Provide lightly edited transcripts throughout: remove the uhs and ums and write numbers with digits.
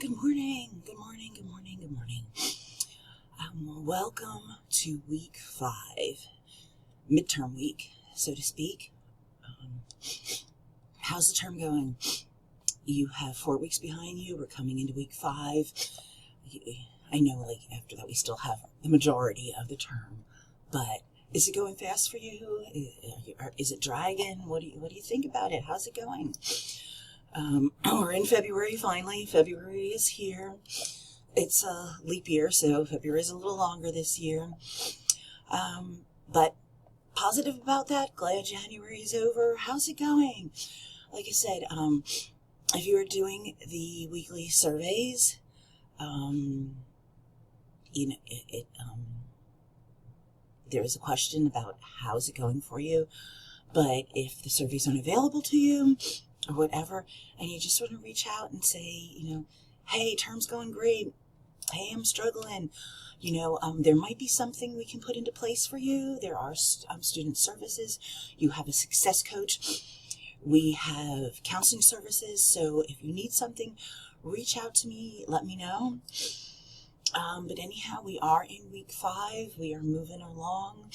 Good morning, good morning, good morning, good morning. Welcome to week 5, midterm week, so to speak. How's the term going? You have 4 weeks behind you. We're coming into week 5. I know, after that, we still have the majority of the term, but is it going fast for you? Is it dragging? What do you think about it? How's it going? We're in February, finally. February is here. It's a leap year, so February is a little longer this year. But positive about that. Glad January is over. How's it going? Like I said, if you are doing the weekly surveys, there is a question about how's it going for you. But if the surveys aren't available to you, or whatever, and you just want to reach out and say, hey, term's going great. Hey, I'm struggling. There might be something we can put into place for you. There are student services. You have a success coach. We have counseling services. So if you need something, reach out to me. Let me know. But anyhow, we are in week 5. We are moving along.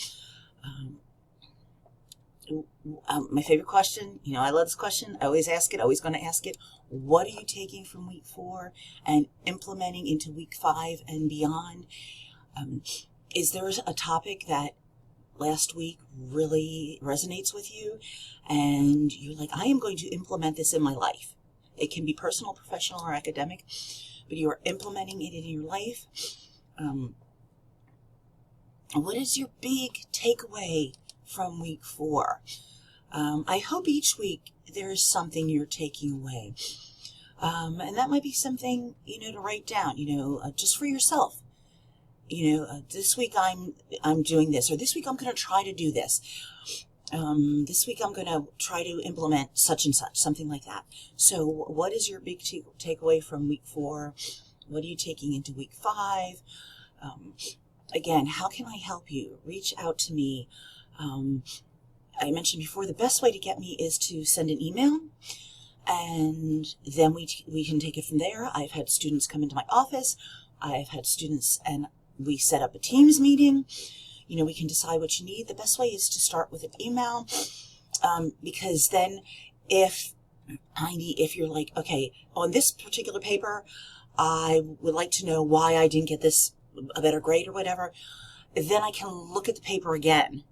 My favorite question, I love this question. I always ask it, always going to ask it. What are you taking from week 4 and implementing into week 5 and beyond? Is there a topic that last week really resonates with you and you're like, I am going to implement this in my life? It can be personal, professional, or academic, but you are implementing it in your life. What is your big takeaway from week 4? I hope each week there is something you're taking away. And that might be something, to write down, just for yourself. This week I'm doing this, or this week I'm going to try to do this. This week I'm going to try to implement such and such, something like that. So what is your big takeaway from week 4? What are you taking into week 5? Again, how can I help you? Reach out to me. I mentioned before, the best way to get me is to send an email, and then we can take it from there. I've had students come into my office. I've had students, and we set up a Teams meeting. We can decide what you need. The best way is to start with an email, because then if you're like, okay, on this particular paper, I would like to know why I didn't get this a better grade or whatever, then I can look at the paper again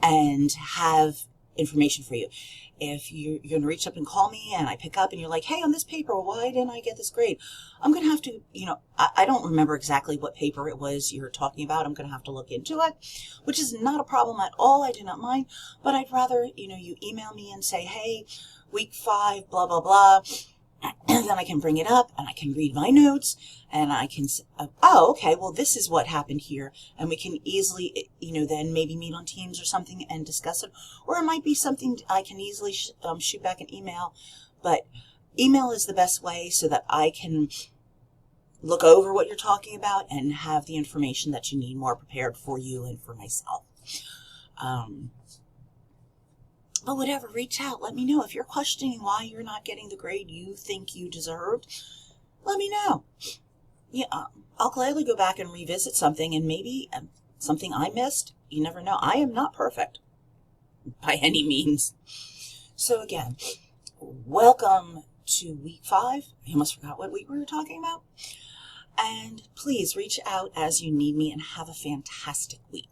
and have information for you. If you're going to reach up and call me and I pick up and you're like, hey, on this paper, why didn't I get this grade? I'm going to have to, I don't remember exactly what paper it was you're talking about. I'm going to have to look into it, which is not a problem at all. I do not mind, but I'd rather, you email me and say, hey, week 5, blah, blah, blah. And then I can bring it up and I can read my notes and I can, oh, okay, well, this is what happened here. And we can easily, then maybe meet on Teams or something and discuss it. Or it might be something I can easily shoot back an email. But email is the best way so that I can look over what you're talking about and have the information that you need more prepared for you and for myself. But whatever, reach out. Let me know. If you're questioning why you're not getting the grade you think you deserved, let me know. Yeah, I'll gladly go back and revisit something, and maybe something I missed. You never know. I am not perfect by any means. So again, welcome to week 5. I almost forgot what week we were talking about. And please reach out as you need me and have a fantastic week.